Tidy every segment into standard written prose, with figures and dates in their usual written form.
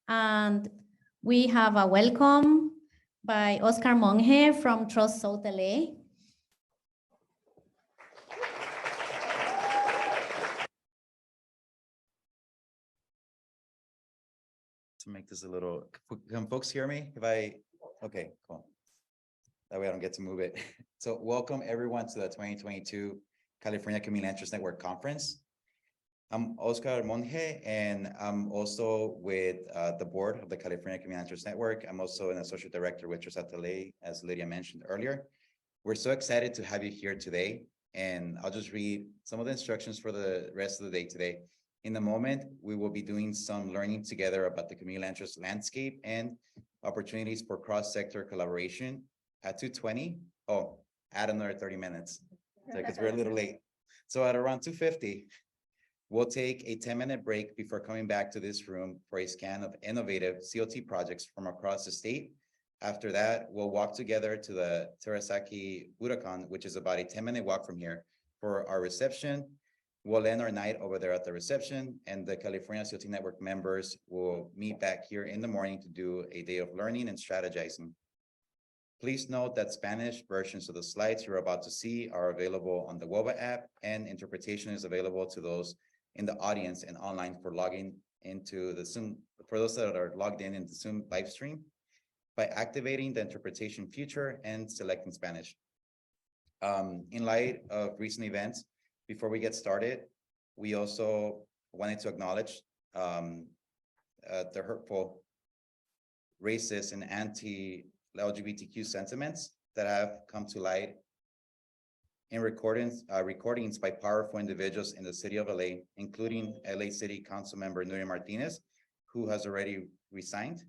And we have a welcome by Oscar Monge from Trust South LA. To make this a little, can folks hear me? Okay, cool. That way I don't get to move it. So welcome everyone to the 2022 California Community Interest Network Conference. I'm Oscar Monge, and I'm also with the board of the California Community Interest Network. I'm also an associate director with Trust LA, as Lydia mentioned earlier. We're so excited to have you here today, and I'll just read some of the instructions for the rest of the day today. In a moment, we will be doing some learning together about the community interest landscape and opportunities for cross-sector collaboration. At 2:20, add another 30 minutes, because we're a little late. So at around 2:50, we'll take a 10-minute break before coming back to this room for a scan of innovative CLT projects from across the state. After that, we'll walk together to the Terasaki Budokan, which is about a 10-minute walk from here, for our reception. We'll end our night over there at the reception, and the California CLT Network members will meet back here in the morning to do a day of learning and strategizing. Please note that Spanish versions of the slides you're about to see are available on the WOBA app, and interpretation is available to those in the audience and online for logging into the Zoom, for those that are logged in the Zoom live stream, by activating the interpretation feature and selecting Spanish. In light of recent events, before we get started, we also wanted to acknowledge the hurtful, racist, and anti-LGBTQ sentiments that have come to light in recordings by powerful individuals in the city of LA, including LA City Council member Nuria Martinez, who has already resigned,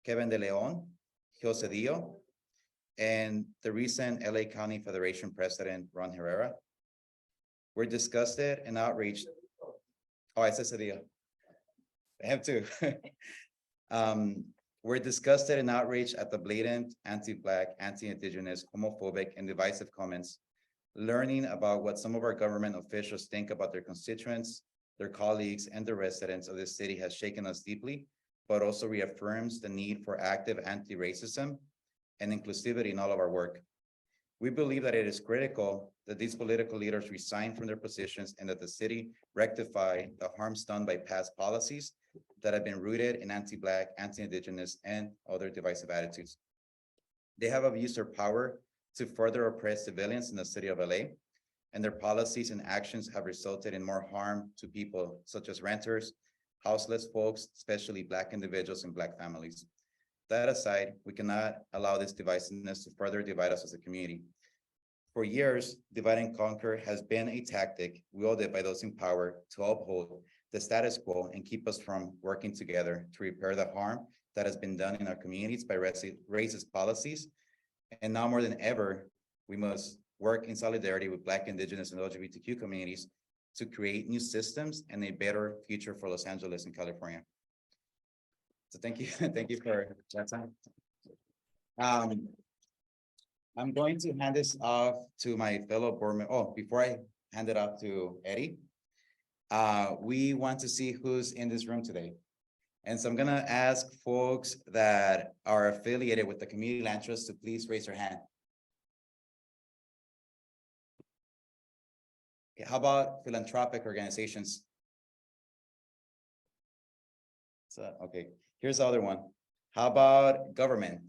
Kevin De Leon, Gil Cedillo, and the recent LA County Federation President, Ron Herrera. We're disgusted and outraged. Oh, I said Cedillo. I have to. We're disgusted and outraged at the blatant anti-Black, anti-Indigenous, homophobic, and divisive comments, learning about what some of our government officials think about their constituents, their colleagues, and the residents of this city has shaken us deeply, but also reaffirms the need for active anti-racism and inclusivity in all of our work. We believe that it is critical that these political leaders resign from their positions and that the city rectify the harms done by past policies that have been rooted in anti-Black, anti-Indigenous, and other divisive attitudes. They have abused their power to further oppress civilians in the city of LA, and their policies and actions have resulted in more harm to people such as renters, houseless folks, especially Black individuals and Black families. That aside, we cannot allow this divisiveness to further divide us as a community. For years, divide and conquer has been a tactic wielded by those in power to uphold the status quo and keep us from working together to repair the harm that has been done in our communities by racist policies. And now more than ever, we must work in solidarity with Black, Indigenous, and LGBTQ communities to create new systems and a better future for Los Angeles and California. So thank you, thank you for that time. I'm going to hand this off to my fellow board member. Oh, before I hand it off to Eddie, we want to see who's in this room today. And so I'm gonna ask folks that are affiliated with the community land trust to please raise their hand. Okay, how about philanthropic organizations? So, okay, here's the other one. How about government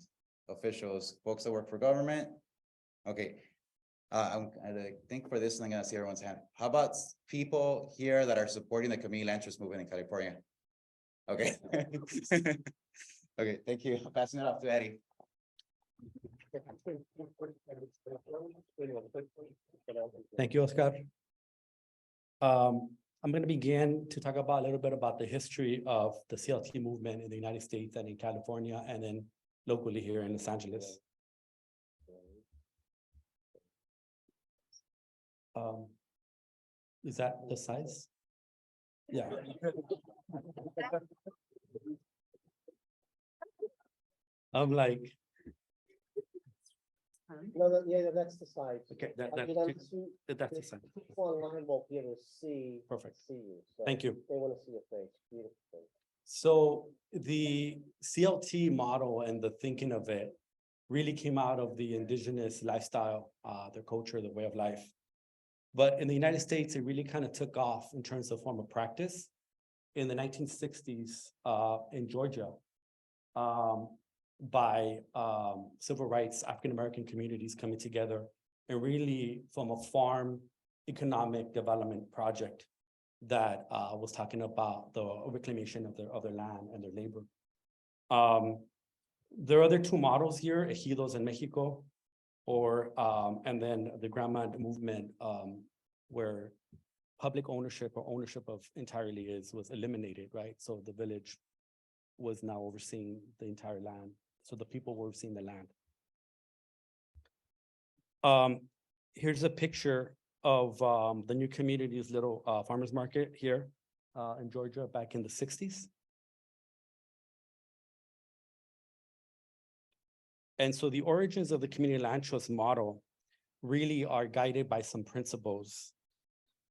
officials, folks that work for government? Okay, I think for this, I'm gonna see everyone's hand. How about people here that are supporting the community land trust movement in California? Okay. Okay, thank you. Passing it off to Eddie. Thank you, Oscar. I'm going to begin to talk about a little bit about the history of the CLT movement in the United States and in California, and then locally here in Los Angeles. Is that the size? Yeah. I'm like, No, yeah, that's the side. okay, that's the size. People online won't be able to see. Perfect. See you. So Thank you. They want to see your face. Beautiful face. So the CLT model and the thinking of it really came out of the indigenous lifestyle, their culture, their way of life. But in the United States, it really kind of took off in terms of form of practice in the 1960s in Georgia by civil rights, African-American communities coming together and really from a farm economic development project that was talking about the reclamation of their land and their labor. There are other two models here, Ejidos in Mexico, or and then the Grandma movement, where public ownership or ownership of entirely was eliminated, right? So the village was now overseeing the entire land. So the people were overseeing the land. Here's a picture of the new community's little farmers market here in Georgia back in the 60s. And so the origins of the community land trust model really are guided by some principles: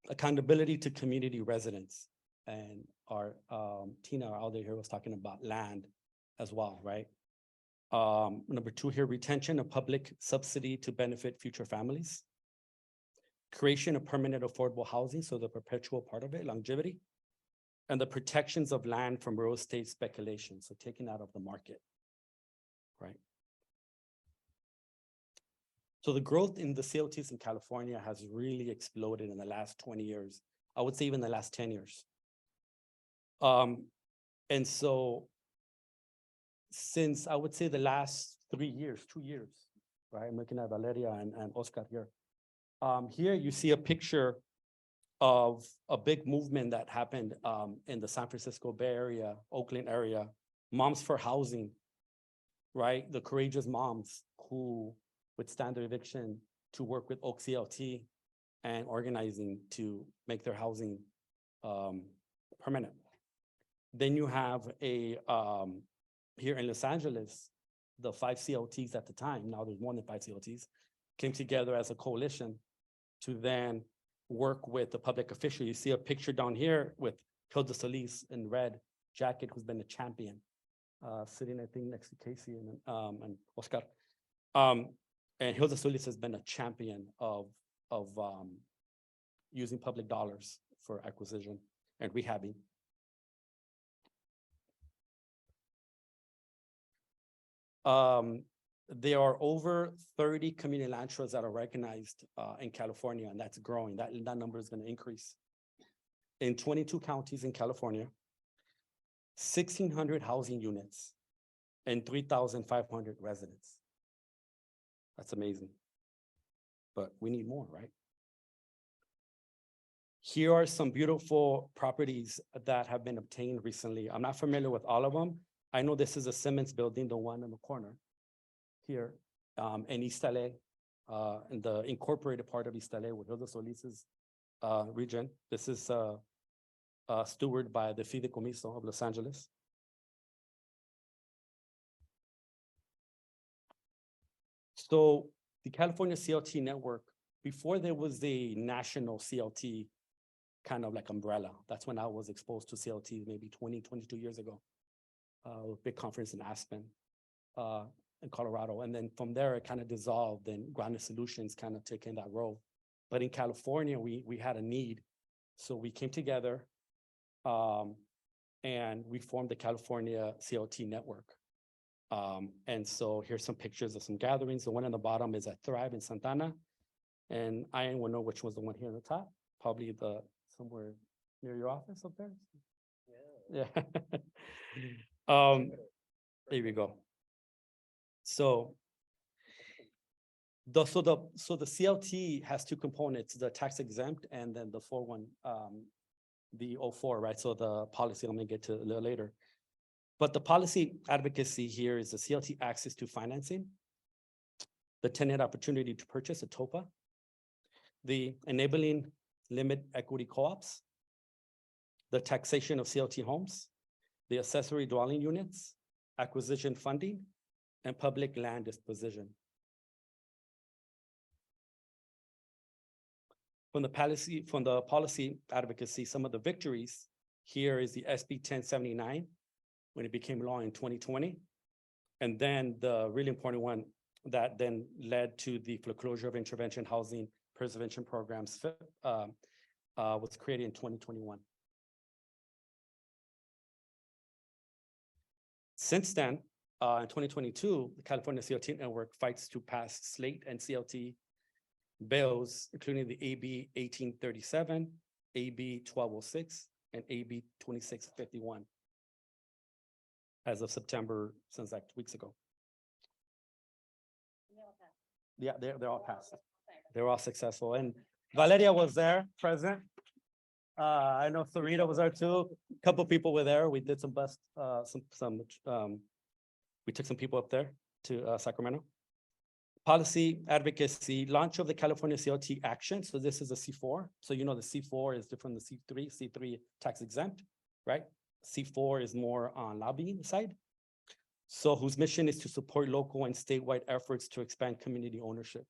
accountability to community residents. And our Tina out there here was talking about land as well, right? Number two here, retention of public subsidy to benefit future families. Creation of permanent affordable housing, so the perpetual part of it, longevity. And the protections of land from real estate speculation, so taken out of the market, right? So the growth in the CLTs in California has really exploded in the last 20 years. I would say even the last 10 years. And so since I would say the last 3 years, 2 years, right? I'm looking at Valeria and Oscar here. Here you see a picture of a big movement that happened in the San Francisco Bay Area, Oakland area, Moms for Housing, right? The courageous moms who withstand their eviction to work with Oak CLT and organizing to make their housing permanent. Then you have a, here in Los Angeles, the 5 CLTs at the time, now there's more than 5 CLTs, came together as a coalition to then work with the public official. You see a picture down here with Hilda Solis in red jacket, who's been a champion, sitting, I think, next to Casey and Oscar. And Hilda Solis has been a champion of using public dollars for acquisition and rehabbing. There are over 30 community land trusts that are recognized in California, and that's growing. That number is going to increase. In 22 counties in California, 1,600 housing units and 3,500 residents. That's amazing. But we need more, right? Here are some beautiful properties that have been obtained recently. I'm not familiar with all of them. I know this is a Simmons building, the one in the corner here, in East LA, in the incorporated part of East LA with Hilda Solis's region. This is stewarded by the Fideicomiso of Los Angeles. So the California CLT network, before there was a national CLT kind of like umbrella, that's when I was exposed to CLT maybe 20, 22 years ago. Big conference in Aspen, in Colorado. And then from there, it kind of dissolved and Grounded Solutions kind of taking that role. But in California, we had a need. So we came together and we formed the California CLT network. And so here's some pictures of some gatherings. The one on the bottom is at Thrive in Santana. And I will know which was the one here on the top, probably the somewhere near your office up there. Yeah. There we go. So the CLT has 2 components, the tax exempt and then the 4-1, the 04, right? So the policy, I'm gonna get to a little later. But the policy advocacy here is the CLT access to financing, the tenant opportunity to purchase a TOPA, the enabling limit equity co-ops, the taxation of CLT homes, the accessory dwelling units, acquisition funding, and public land disposition. From the policy advocacy, some of the victories here is the SB 1079 when it became law in 2020. And then the really important one that then led to the foreclosure of intervention housing preservation programs was created in 2021. Since then, in 2022, the California CLT network fights to pass slate and CLT bills, including the AB 1837, AB 1206, and AB 2651. As of September, since like 2 weeks ago. Yeah, they're all passed. They're all successful. And Valeria was there, present. I know Sarita was there too. A couple people were there. We did we took some people up there to Sacramento. Policy advocacy, launch of the California CLT action. So this is a C4. So you know the C4 is different than C3. C3 tax exempt, right? C4 is more on lobbying side. So whose mission is to support local and statewide efforts to expand community ownership.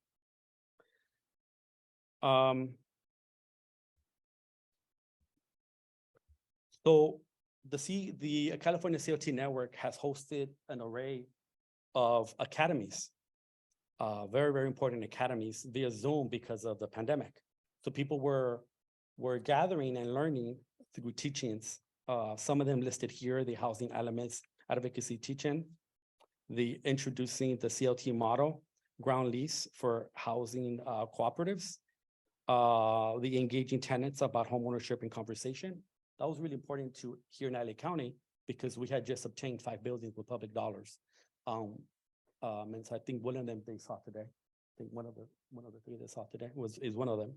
So the California CLT network has hosted an array of academies, very, very important academies via Zoom because of the pandemic. So people were gathering and learning through teachings. Some of them listed here, the housing elements advocacy teaching, the introducing the CLT model, ground lease for housing cooperatives, the engaging tenants about homeownership and conversation. That was really important to here in LA County because we had just obtained 5 buildings with public dollars. And so I think one of them they saw today. I think one of the 3 they saw today is one of them.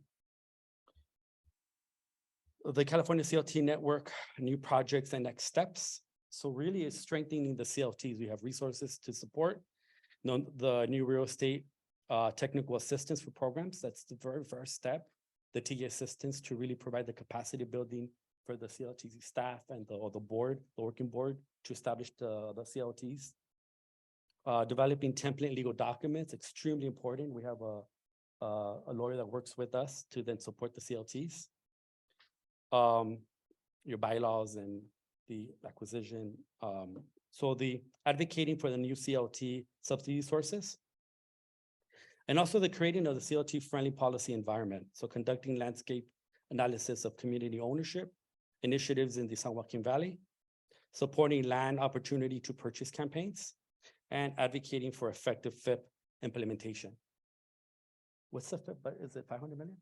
The California CLT network, new projects and next steps. So really it's strengthening the CLTs. We have resources to support the new real estate technical assistance for programs. That's the very first step. The TA assistance to really provide the capacity building for the CLT staff and the board, the working board to establish the CLTs. Developing template legal documents, extremely important. We have a lawyer that works with us to then support the CLTs. Your bylaws and the acquisition. So the advocating for the new CLT subsidy sources. And also the creating of the CLT friendly policy environment. So conducting landscape analysis of community ownership, initiatives in the San Joaquin Valley, supporting land opportunity to purchase campaigns, and advocating for effective FIP implementation. What's the FIP? Is it 500 million?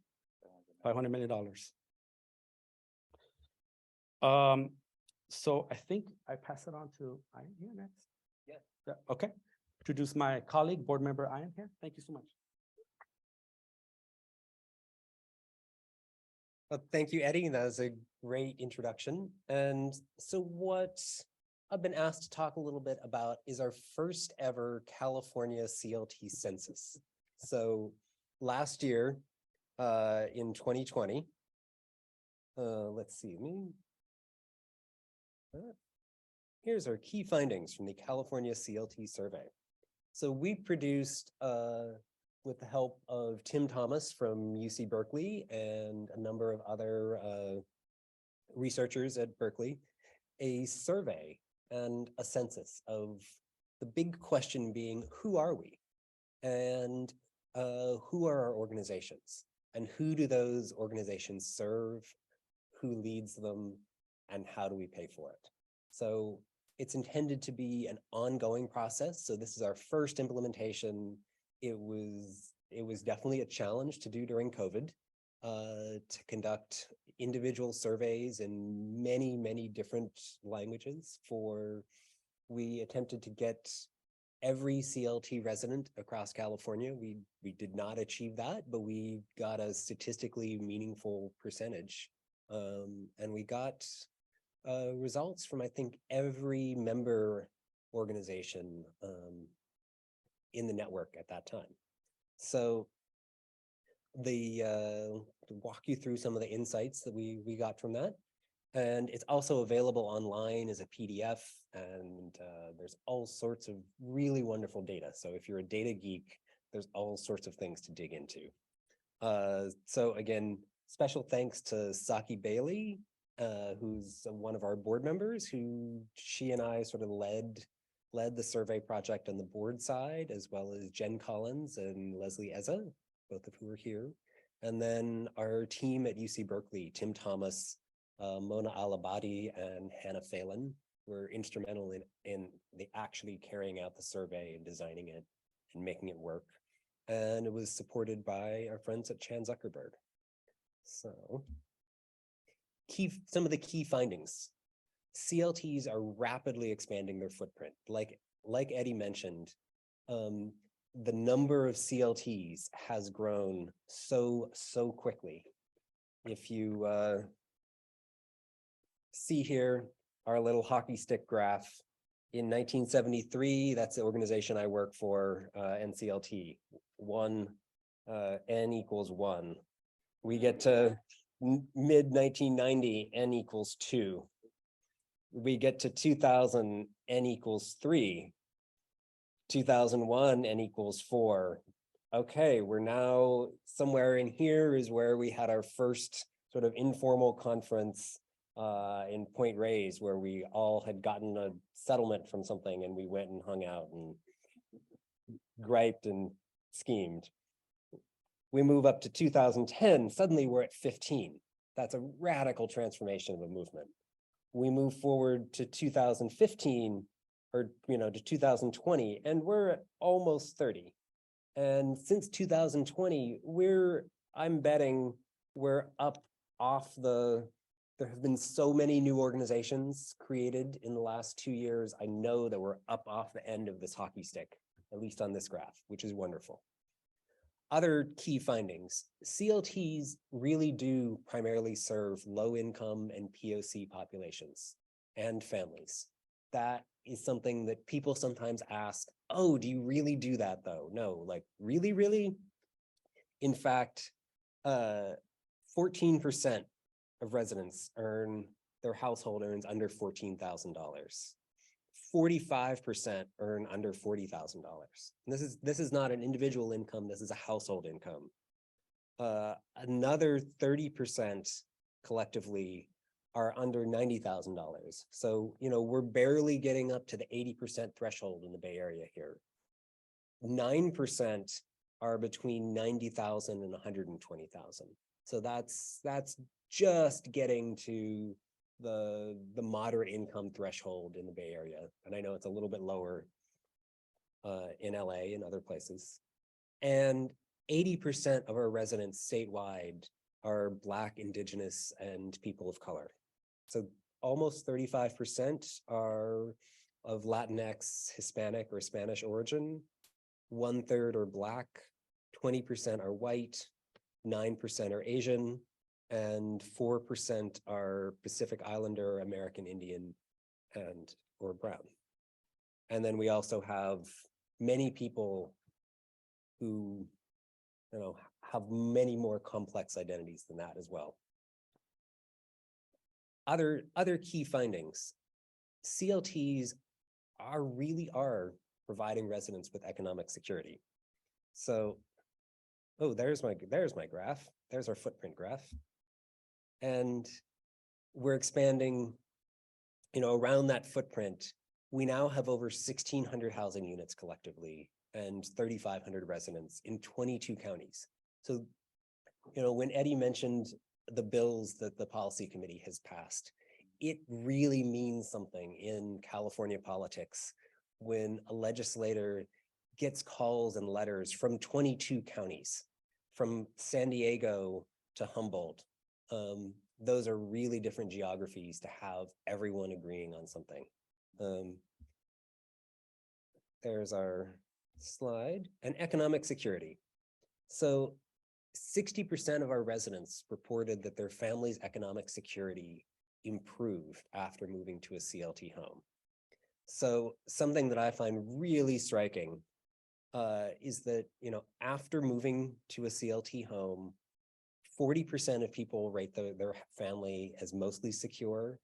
$500 million. So I think I pass it on to Ian here next. Yeah. Okay. Introduce my colleague, board member Ian here. Thank you so much. Well, thank you, Eddie. That was a great introduction. And so what I've been asked to talk a little bit about is our first ever California CLT census. So last year, in 2020, let's see, here's our key findings from the California CLT survey. So we produced, with the help of Tim Thomas from UC Berkeley and a number of other researchers at Berkeley, a survey and a census of the big question being, who are we? And who are our organizations? And who do those organizations serve? Who leads them? And how do we pay for it? So it's intended to be an ongoing process. So this is our first implementation. It was definitely a challenge to do during COVID, to conduct individual surveys in many, many different languages. We attempted to get every CLT resident across California. We did not achieve that, but we got a statistically meaningful percentage. And we got results from, I think, every member organization in the network at that time. So to walk you through some of the insights that we got from that. And it's also available online as a PDF, and there's all sorts of really wonderful data. So if you're a data geek, there's all sorts of things to dig into. So again, special thanks to Saki Bailey who's one of our board members, she and I sort of led the survey project on the board side, as well as Jen Collins and Leslie Eza, both of who are here. And then our team at UC Berkeley, Tim Thomas, Mona Alabadi, and Hannah Phelan were instrumental in the actually carrying out the survey and designing it and making it work. And it was supported by our friends at Chan Zuckerberg. So some of the key findings. CLTs are rapidly expanding their footprint. Like Eddie mentioned, the number of CLTs has grown so quickly. If you see here, our little hockey stick graph, in 1973, that's the organization I work for, NCLT, N equals 1. We get to mid 1990, N equals 2. We get to 2000, N equals 3. 2001, N equals 4. Okay, we're now somewhere in here is where we had our first sort of informal conference in Point Reyes, where we all had gotten a settlement from something and we went and hung out and griped and schemed. We move up to 2010, suddenly we're at 15. That's a radical transformation of a movement. We move forward to 2015 or to 2020, and we're at almost 30. And since 2020, I'm betting we're up off there have been so many new organizations created in the last 2 years. I know that we're up off the end of this hockey stick, at least on this graph, which is wonderful. Other key findings, CLTs really do primarily serve low income and POC populations and families. That is something that people sometimes ask, oh, do you really do that though? No, like really? In fact, 14% of residents their household earns under $14,000. 45% earn under $40,000. This is not an individual income, this is a household income. Another 30% collectively are under $90,000. So, we're barely getting up to the 80% threshold in the Bay Area here. 9% are between 90,000 and 120,000. So that's just getting to the moderate income threshold in the Bay Area. And I know it's a little bit lower in LA and other places. And 80% of our residents statewide are Black, Indigenous, and people of color. So almost 35% are of Latinx, Hispanic, or Spanish origin. 1/3 are Black, 20% are white, 9% are Asian, and 4% are Pacific Islander, American Indian, or brown. And then we also have many people who have many more complex identities than that as well. Other key findings. CLTs really are providing residents with economic security. So, oh, there's my graph. There's our footprint graph. And we're expanding, around that footprint. We now have over 1,600 housing units collectively and 3,500 residents in 22 counties. So, when Eddie mentioned the bills that the policy committee has passed, it really means something in California politics when a legislator gets calls and letters from 22 counties, from San Diego to Humboldt. Those are really different geographies to have everyone agreeing on something. There's our slide. And economic security. So 60% of our residents reported that their family's economic security improved after moving to a CLT home. So something that I find really striking is that, after moving to a CLT home, 40% of people rate their family as mostly secure,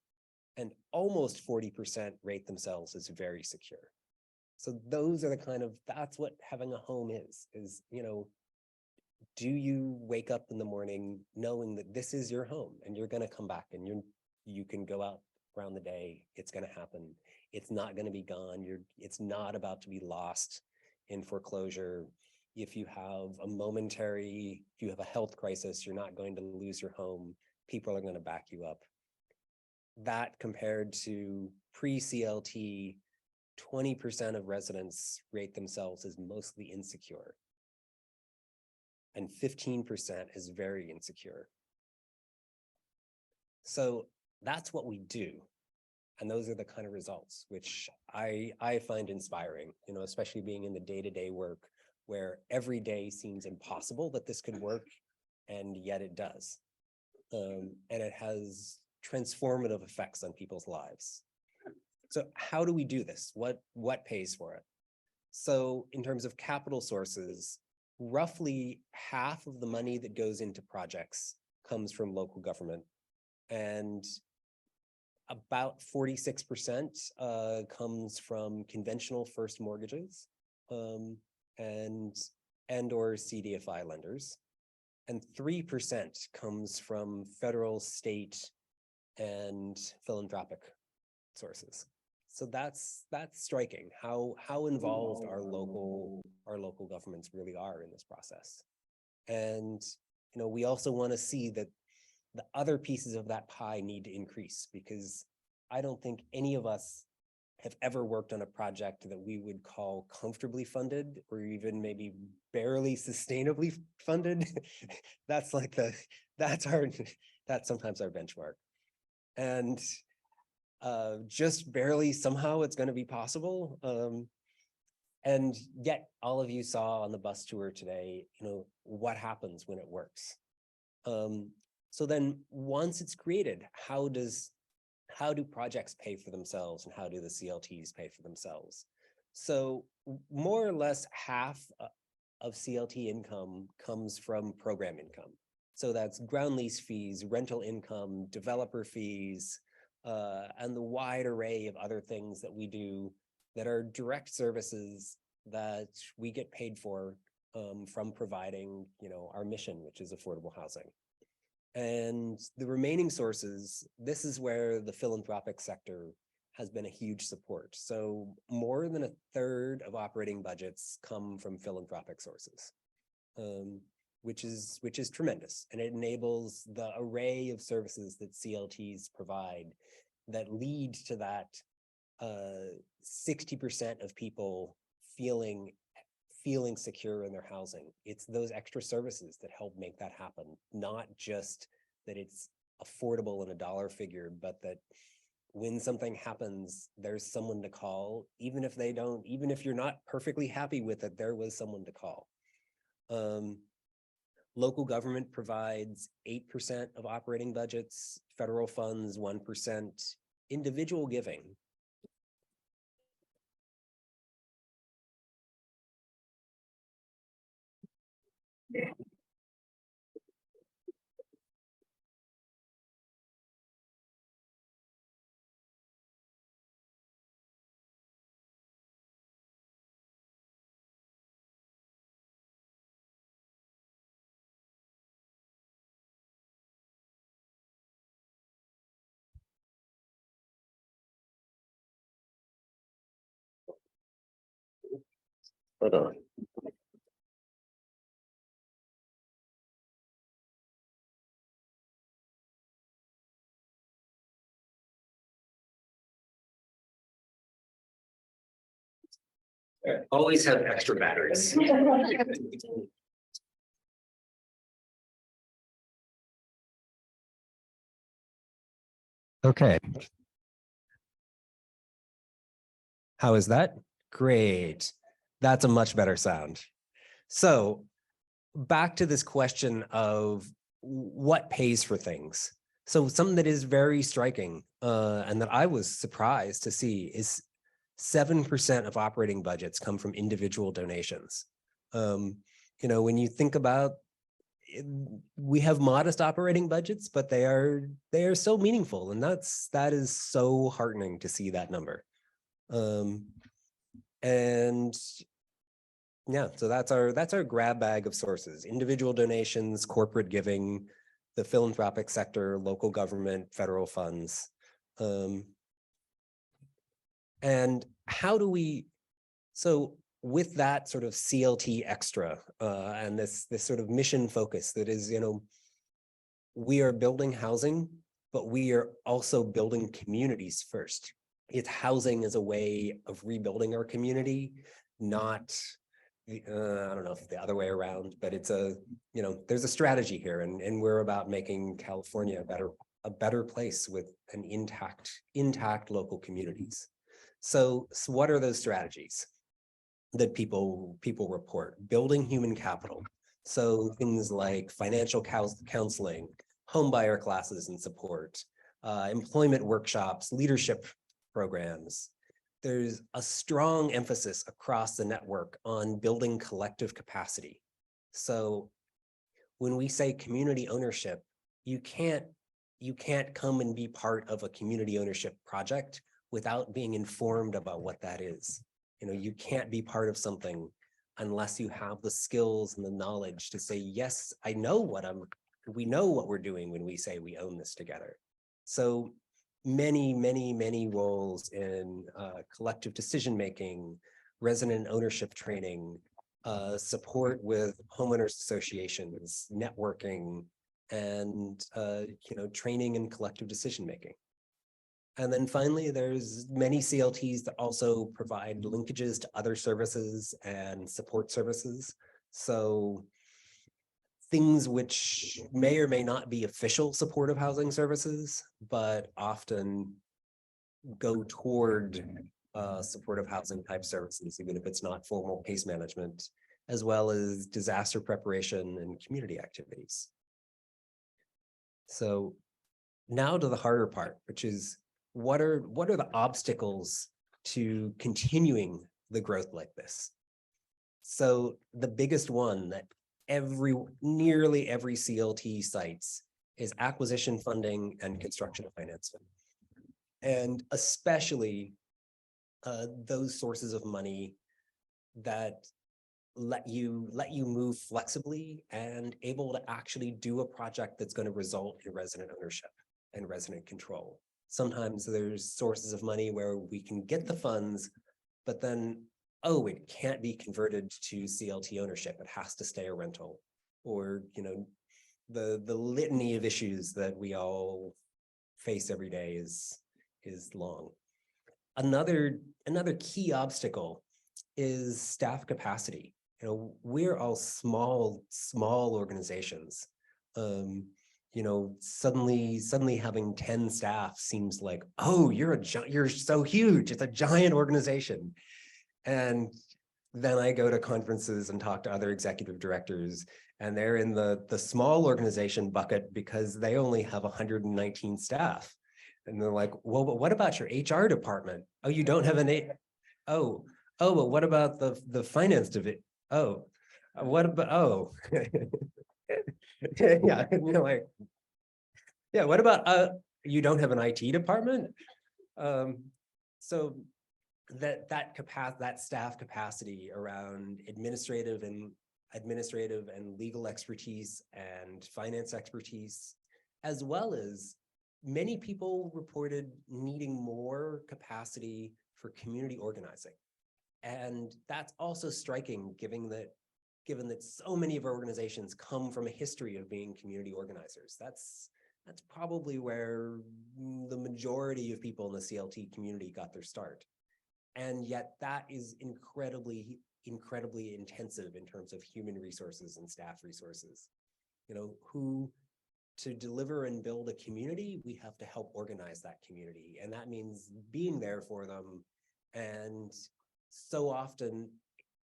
and almost 40% rate themselves as very secure. So those are that's what having a home is, do you wake up in the morning knowing that this is your home and you're going to come back and You can go out around the day, it's going to happen. It's not going to be gone. It's not about to be lost in foreclosure. If you have a health crisis, you're not going to lose your home. People are going to back you up. That compared to pre-CLT, 20% of residents rate themselves as mostly insecure. And 15% is very insecure. So that's what we do. And those are the kind of results which I find inspiring, you know, especially being in the day-to-day work where every day seems impossible that this could work, and yet it does. And it has transformative effects on people's lives. So how do we do this? What pays for it? So in terms of capital sources, roughly half of the money that goes into projects comes from local government, and about 46% comes from conventional first mortgages and or CDFI lenders, and 3% comes from federal, state, and philanthropic sources. So that's striking how involved our local governments really are in this process. And you know, we also want to see that the other pieces of that pie need to increase, because I don't think any of us have ever worked on a project that we would call comfortably funded, or even maybe barely sustainably funded. That's sometimes our benchmark. And just barely somehow it's going to be possible. And yet all of you saw on the bus tour today, you know, what happens when it works. So then once it's created, how do projects pay for themselves, and how do the CLTs pay for themselves? So more or less half of CLT income comes from program income. So that's ground lease fees, rental income, developer fees, and the wide array of other things that we do that are direct services that we get paid for from providing, you know, our mission, which is affordable housing. And the remaining sources, this is where the philanthropic sector has been a huge support. So more than a third of operating budgets come from philanthropic sources, which is tremendous. And it enables the array of services that CLTs provide that lead to that 60% of people feeling secure in their housing. It's those extra services that help make that happen, not just that it's affordable in a dollar figure, but that when something happens, there's someone to call, even if you're not perfectly happy with it, there was someone to call. Local government provides 8% of operating budgets, federal funds 1%, individual giving. Hold on. Always have extra batteries. Okay. How is that? Great. That's a much better sound. So back to this question of what pays for things. So something that is very striking and that I was surprised to see is 7% of operating budgets come from individual donations. You know, when you think about it, we have modest operating budgets, but they are so meaningful, and that is so heartening to see that number. And yeah, so that's our grab bag of sources: individual donations, corporate giving, the philanthropic sector, local government, federal funds. And how do we, so with that sort of CLT extra and this sort of mission focus that is, we are building housing, but we are also building communities first. It's housing as a way of rebuilding our community, not, I don't know if the other way around, but it's there's a strategy here, and we're about making California a better place with an intact local communities. So what are those strategies that people report? Building human capital. So things like financial counseling, homebuyer classes and support, employment workshops, leadership programs. There's a strong emphasis across the network on building collective capacity. So when we say community ownership, you can't come and be part of a community ownership project without being informed about what that is. You can't be part of something unless you have the skills and the knowledge to say, yes, we know what we're doing when we say we own this together. So many roles in collective decision-making, resident ownership training, support with homeowners associations, networking, and training and collective decision-making. And then finally, there's many CLTs that also provide linkages to other services and support services. So things which may or may not be official supportive housing services, but often go toward supportive housing type services, even if it's not formal case management, as well as disaster preparation and community activities. So now to the harder part, which is what are the obstacles to continuing the growth like this? So the biggest one that nearly every CLT cites is acquisition funding and construction financing. And especially those sources of money that let you move flexibly and able to actually do a project that's going to result in resident ownership and resident control. Sometimes there's sources of money where we can get the funds, but then, oh, it can't be converted to CLT ownership. It has to stay a rental, or, the litany of issues that we all face every day is long. Another key obstacle is staff capacity. We're all small organizations. Suddenly having 10 staff seems like, oh, you're so huge. It's a giant organization. And then I go to conferences and talk to other executive directors, and they're in the small organization bucket because they only have 119 staff. And they're like, well, but what about your HR department? Oh, you don't have but what about the finance division? Oh, what about, yeah, what about, you don't have an IT department? So that staff capacity around administrative and legal expertise and finance expertise, as well as many people reported needing more capacity for community organizing. And that's also striking, given that so many of our organizations come from a history of being community organizers. That's probably where the majority of people in the CLT community got their start. And yet that is incredibly intensive in terms of human resources and staff resources. To deliver and build a community, we have to help organize that community. And that means being there for them. And so often,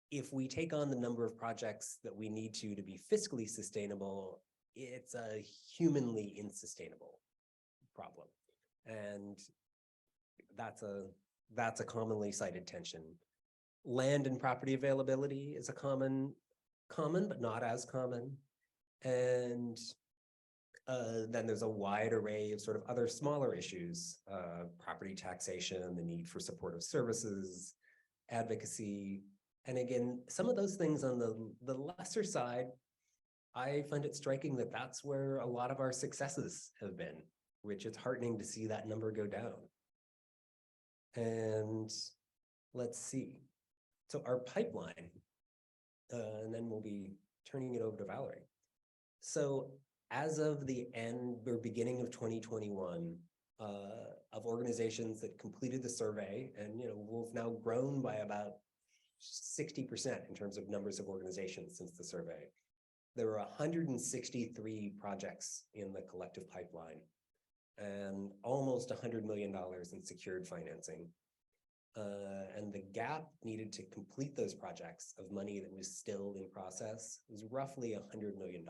if we take on the number of projects that we need to be fiscally sustainable, it's a humanly insustainable problem. And that's a commonly cited tension. Land and property availability is a common, but not as common. And then there's a wide array of sort of other smaller issues, property taxation, the need for supportive services, advocacy. And again, some of those things on the lesser side I find it striking that that's where a lot of our successes have been, which it's heartening to see that number go down. And let's see. So our pipeline, and then we'll be turning it over to Valerie. So as of the end or beginning of 2021, of organizations that completed the survey, and we've now grown by about 60% in terms of numbers of organizations since the survey. There were 163 projects in the collective pipeline and almost $100 million in secured financing. And the gap needed to complete those projects of money that was still in process was roughly $100 million.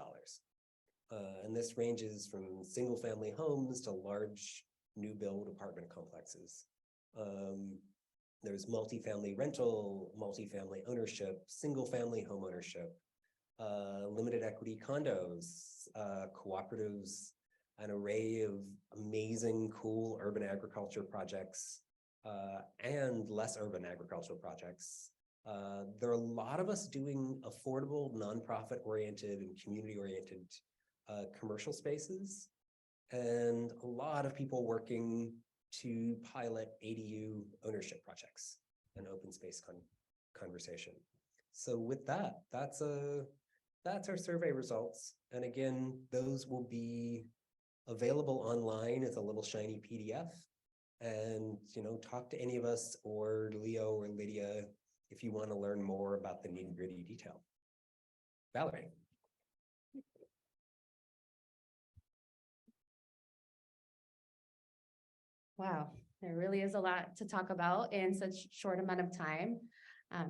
And this ranges from single family homes to large new build apartment complexes. There's multifamily rental, multifamily ownership, single family home ownership, limited equity condos, cooperatives, an array of amazing, cool urban agriculture projects, and less urban agricultural projects. There are a lot of us doing affordable, nonprofit-oriented and community-oriented commercial spaces, and a lot of people working to pilot ADU ownership projects and open space conversation. So with that, that's our survey results. And again, those will be available online as a little shiny PDF. And talk to any of us or Leo or Lydia if you want to learn more about the nitty-gritty detail. Valerie. Wow, there really is a lot to talk about in such short amount of time.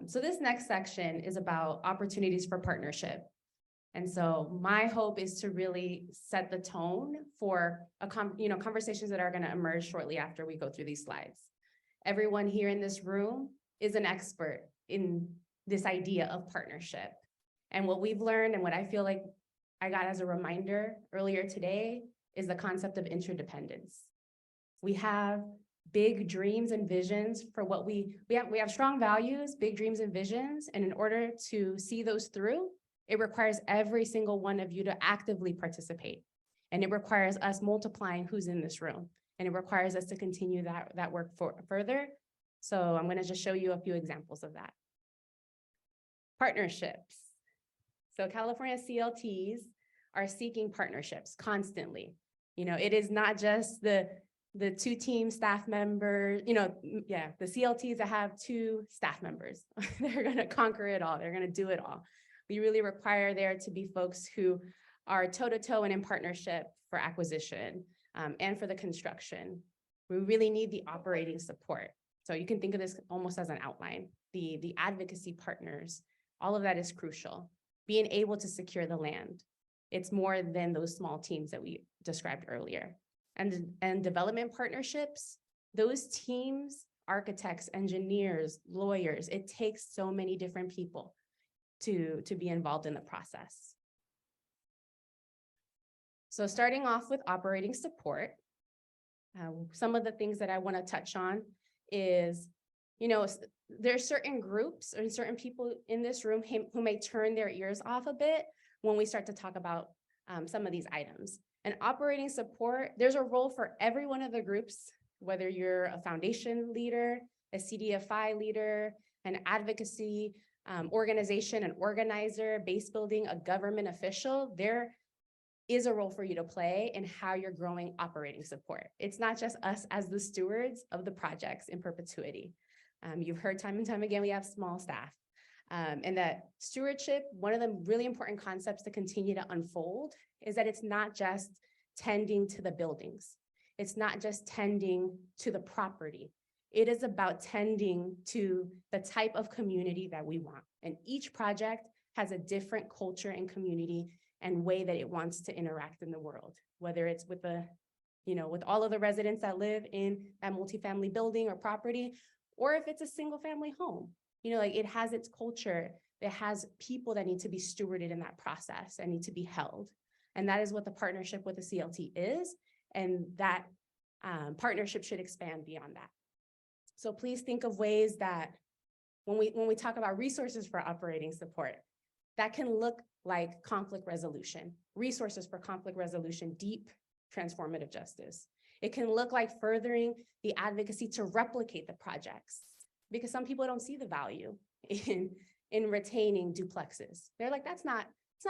So this next section is about opportunities for partnership. And so my hope is to really set the tone for conversations that are going to emerge shortly after we go through these slides. Everyone here in this room is an expert in this idea of partnership. And what we've learned and what I feel like I got as a reminder earlier today is the concept of interdependence. We have big dreams and visions for what we have strong values, big dreams and visions. And in order to see those through, it requires every single one of you to actively participate. And it requires us multiplying who's in this room. And it requires us to continue that work further. So I'm going to just show you a few examples of that. Partnerships. So California CLTs are seeking partnerships constantly. It is not just the 2 team staff members, the CLTs that have 2 staff members. They're going to conquer it all. They're going to do it all. We really require there to be folks who are toe-to-toe and in partnership for acquisition and for the construction. We really need the operating support. So you can think of this almost as an outline. The advocacy partners, all of that is crucial. Being able to secure the land. It's more than those small teams that we described earlier. And development partnerships, those teams, architects, engineers, lawyers, it takes so many different people to be involved in the process. So starting off with operating support, some of the things that I want to touch on is, there's certain groups or certain people in this room who may turn their ears off a bit when we start to talk about some of these items. And operating support, there's a role for every one of the groups, whether you're a foundation leader, a CDFI leader, an advocacy organization, an organizer, base building, a government official. There is a role for you to play in how you're growing operating support. It's not just us as the stewards of the projects in perpetuity. You've heard time and time again, we have small staff. And that stewardship, one of the really important concepts to continue to unfold is that it's not just tending to the buildings. It's not just tending to the property. It is about tending to the type of community that we want. And each project has a different culture and community and way that it wants to interact in the world, whether it's with with all of the residents that live in that multifamily building or property, or if it's a single family home. It has its culture. It has people that need to be stewarded in that process and need to be held. And that is what the partnership with the CLT is. And that partnership should expand beyond that. So please think of ways that when we talk about resources for operating support, that can look like conflict resolution, resources for conflict resolution, deep transformative justice. It can look like furthering the advocacy to replicate the projects, because some people don't see the value in retaining duplexes. They're like, it's not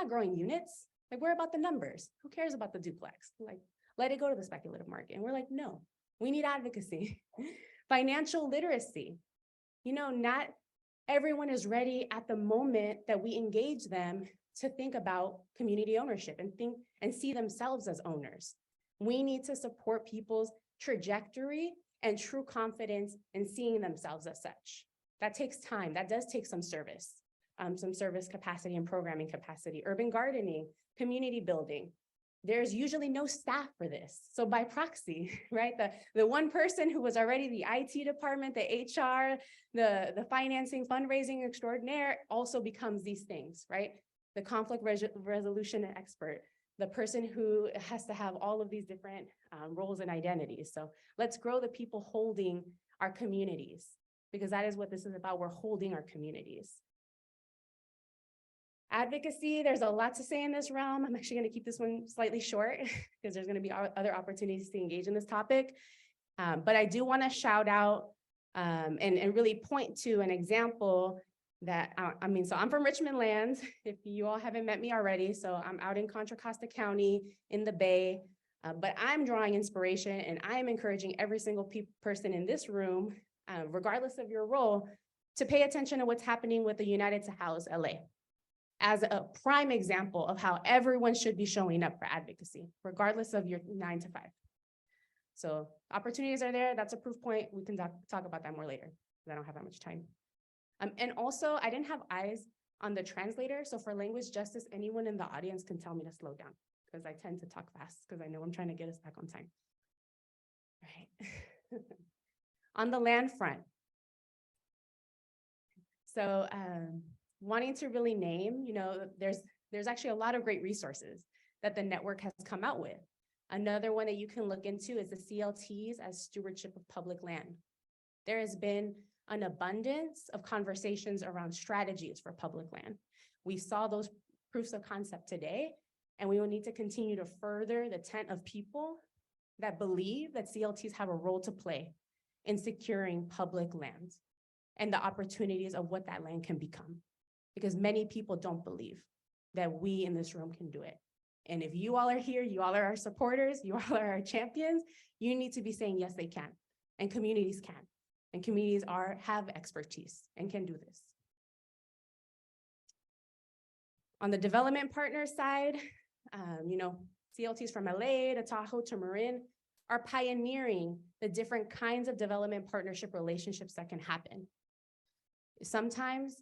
growing units. Like, we're about the numbers. Who cares about the duplex? Like, let it go to the speculative market. And we're like, no, we need advocacy. Financial literacy. You know, not everyone is ready at the moment that we engage them to think about community ownership and see themselves as owners. We need to support people's trajectory and true confidence in seeing themselves as such. That takes time. That does take some service capacity and programming capacity, urban gardening, community building. There's usually no staff for this. So by proxy, right? The one person who was already the IT department, the HR, the financing, fundraising extraordinaire also becomes these things, right? The conflict resolution expert, the person who has to have all of these different roles and identities. So let's grow the people holding our communities, because that is what this is about. We're holding our communities. Advocacy, there's a lot to say in this realm. I'm actually going to keep this one slightly short because there's going to be other opportunities to engage in this topic. But I do want to shout out and really point to an example that, so I'm from Richmond Lands, if you all haven't met me already. So I'm out in Contra Costa County in the Bay, but I'm drawing inspiration and I'm encouraging every single person in this room, regardless of your role, to pay attention to what's happening with the United to House LA as a prime example of how everyone should be showing up for advocacy, regardless of your 9 to 5. So opportunities are there. That's a proof point. We can talk about that more later, because I don't have that much time. And also, I didn't have eyes on the translator. So for language justice, anyone in the audience can tell me to slow down, because I tend to talk fast because I know I'm trying to get us back on time. All right. On the land front. So wanting to really name, there's actually a lot of great resources that the network has come out with. Another one that you can look into is the CLTs as stewardship of public land. There has been an abundance of conversations around strategies for public land. We saw those proofs of concept today, and we will need to continue to further the tent of people that believe that CLTs have a role to play in securing public lands and the opportunities of what that land can become. Because many people don't believe that we in this room can do it. And if you all are here, you all are our supporters, you all are our champions, you need to be saying, yes, they can, and communities can. And communities have expertise and can do this. On the development partner side, CLTs from LA to Tahoe to Marin are pioneering the different kinds of development partnership relationships that can happen. Sometimes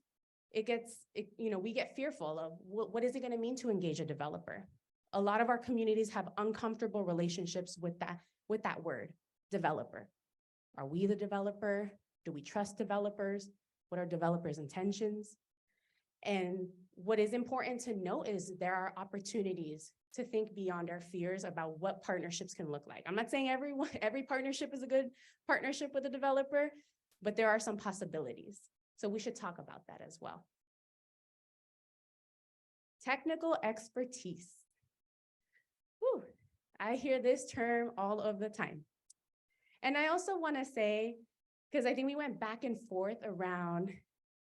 we get fearful of what is it going to mean to engage a developer? A lot of our communities have uncomfortable relationships with that word, developer. Are we the developer? Do we trust developers? What are developers' intentions? And what is important to note is there are opportunities to think beyond our fears about what partnerships can look like. I'm not saying every partnership is a good partnership with a developer, but there are some possibilities. So we should talk about that as well. Technical expertise. Whew, I hear this term all of the time. And I also want to say, because I think we went back and forth around,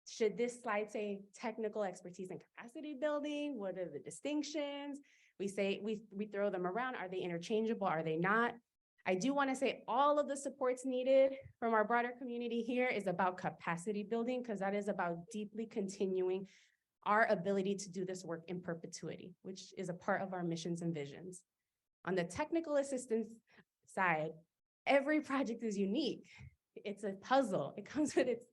should this slide say technical expertise and capacity building? What are the distinctions? We throw them around. Are they interchangeable? Are they not? I do want to say all of the supports needed from our broader community here is about capacity building, because that is about deeply continuing our ability to do this work in perpetuity, which is a part of our missions and visions. On the technical assistance side, every project is unique. It's a puzzle. It comes with its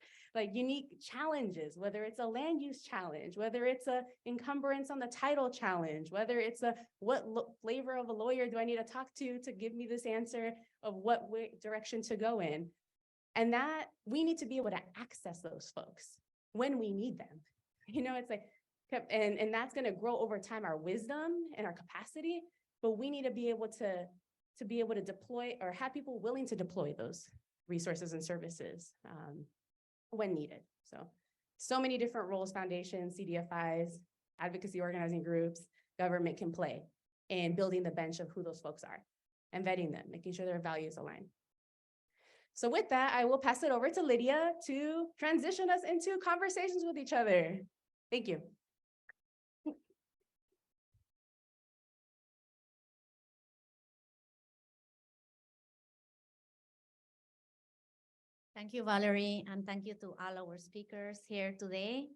unique challenges, whether it's a land use challenge, whether it's a encumbrance on the title challenge, whether it's what flavor of a lawyer do I need to talk to give me this answer of what direction to go in. And that we need to be able to access those folks when we need them. It's like, and that's going to grow over time, our wisdom and our capacity, but we need to be able to deploy or have people willing to deploy those resources and services when needed. So many different roles, foundations, CDFIs, advocacy organizing groups, government can play in building the bench of who those folks are and vetting them, making sure their values align. So with that, I will pass it over to Lydia to transition us into conversations with each other. Thank you. Thank you, Valerie, and thank you to all our speakers here today.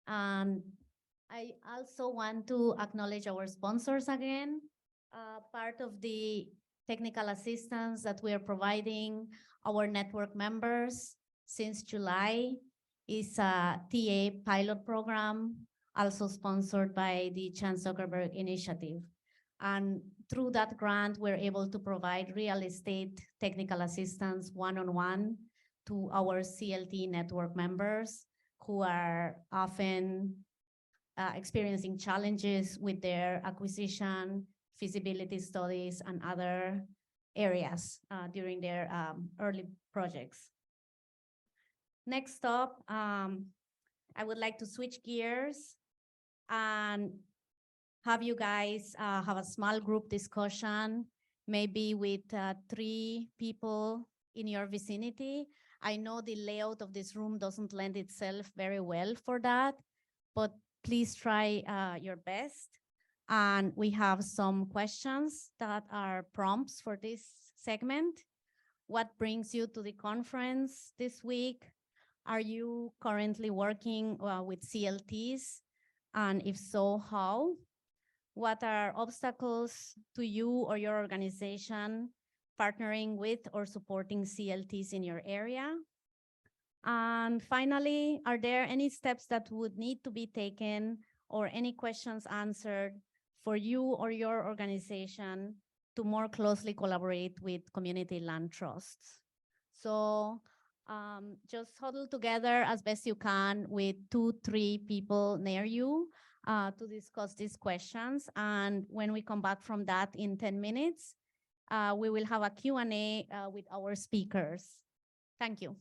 I also want to acknowledge our sponsors again. Part of the technical assistance that we are providing our network members since July is a TA pilot program, also sponsored by the Chan Zuckerberg Initiative. And through that grant, we're able to provide real estate technical assistance one-on-one to our CLT network members who are often experiencing challenges with their acquisition, feasibility studies, and other areas during their early projects. Next up, I would like to switch gears and have you guys have a small group discussion, maybe with 3 people in your vicinity. I know the layout of this room doesn't lend itself very well for that, but please try your best. And we have some questions that are prompts for this segment. What brings you to the conference this week? Are you currently working with CLTs? And if so, how? What are obstacles to you or your organization partnering with or supporting CLTs in your area? And finally, are there any steps that would need to be taken or any questions answered for you or your organization to more closely collaborate with community land trusts? So just huddle together as best you can with 2-3 people near you to discuss these questions. And when we come back from that in 10 minutes, we will have a Q&A with our speakers. Thank you.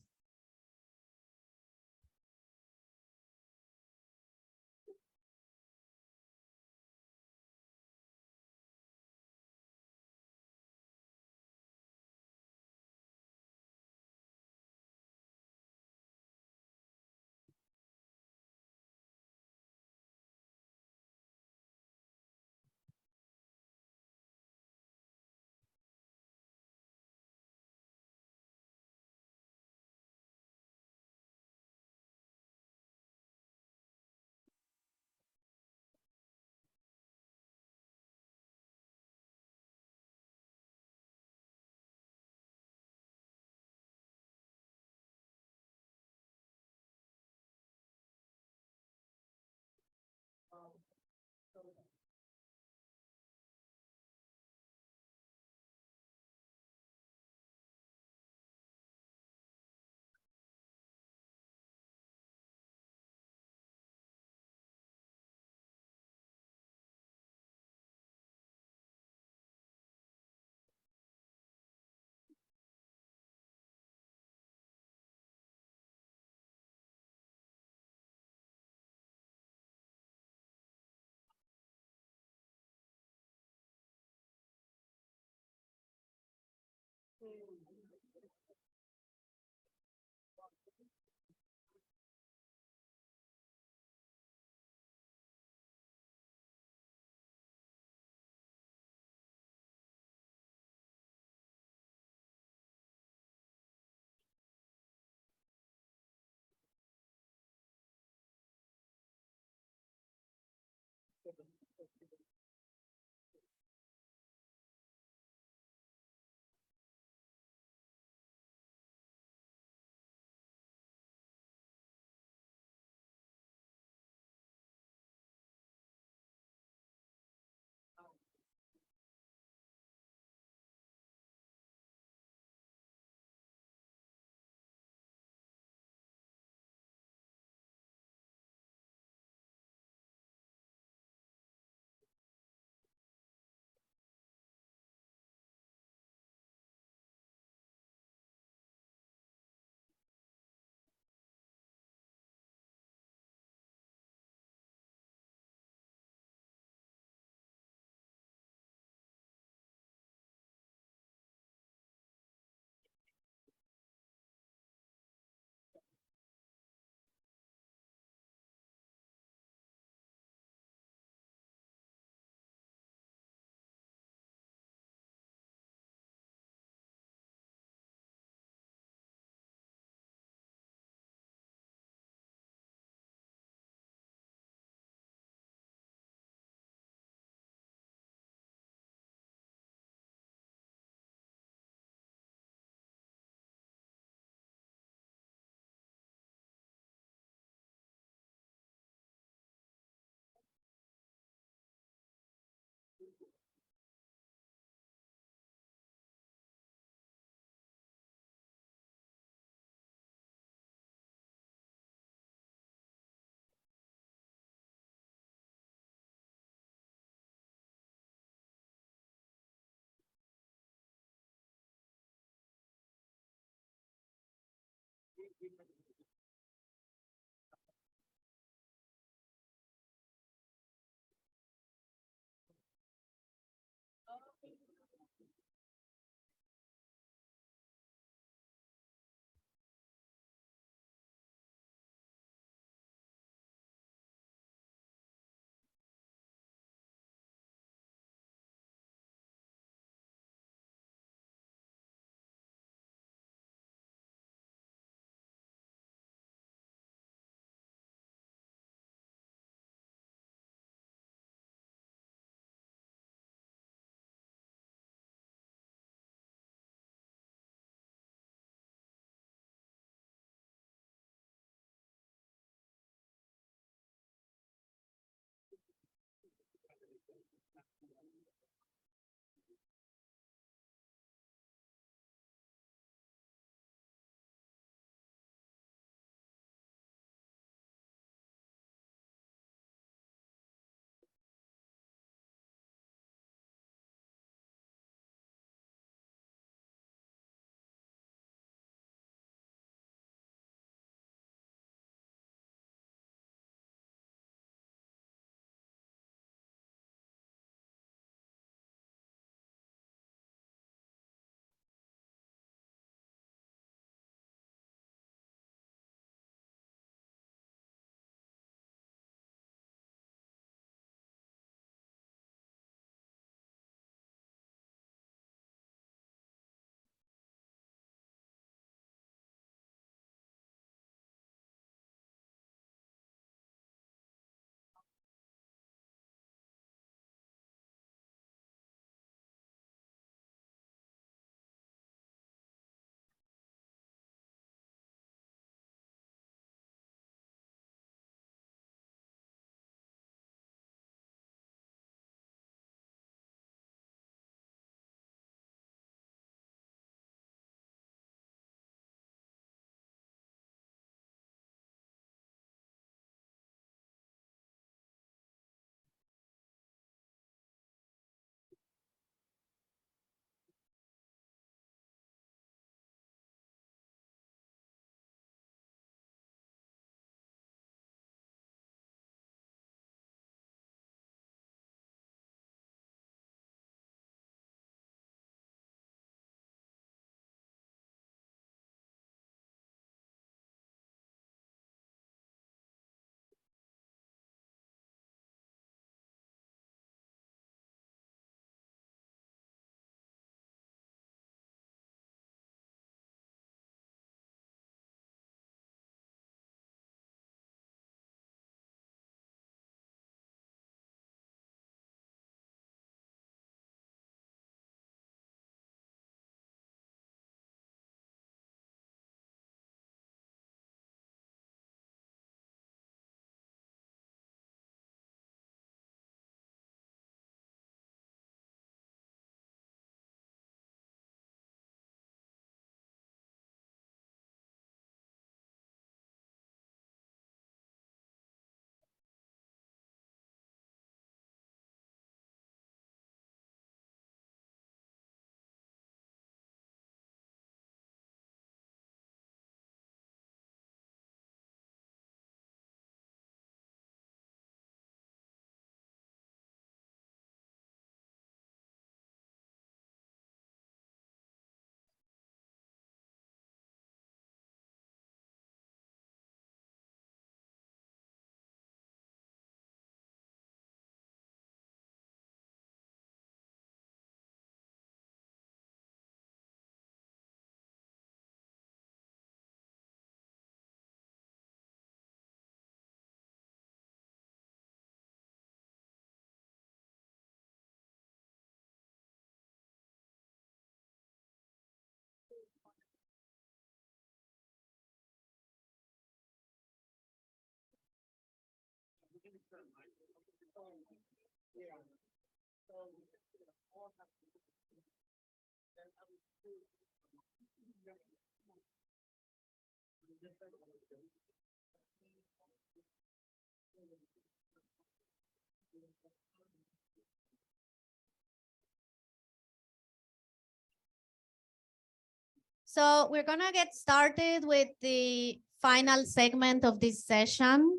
So we're gonna get started with the final segment of this session.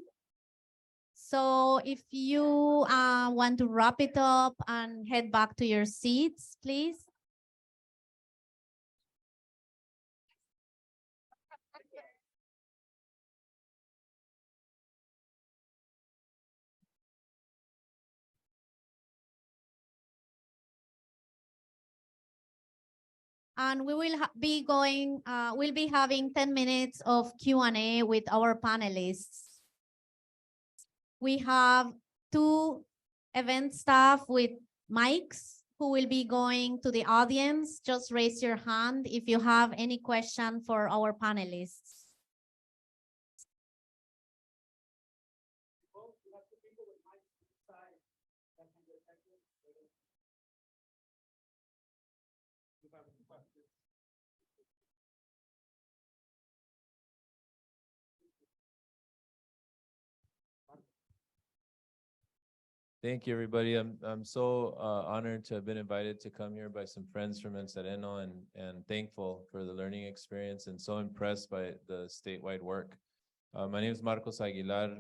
So if you want to wrap it up and head back to your seats, please. And we will be going, we'll be having 10 minutes of Q&A with our panelists. We have two event staff with mics who will be going to the audience. Just raise your hand if you have any question for our panelists. Thank you, everybody. I'm so honored to have been invited to come here by some friends from El Sereno and thankful for the learning experience and so impressed by the statewide work. My name is Marcos Aguilar.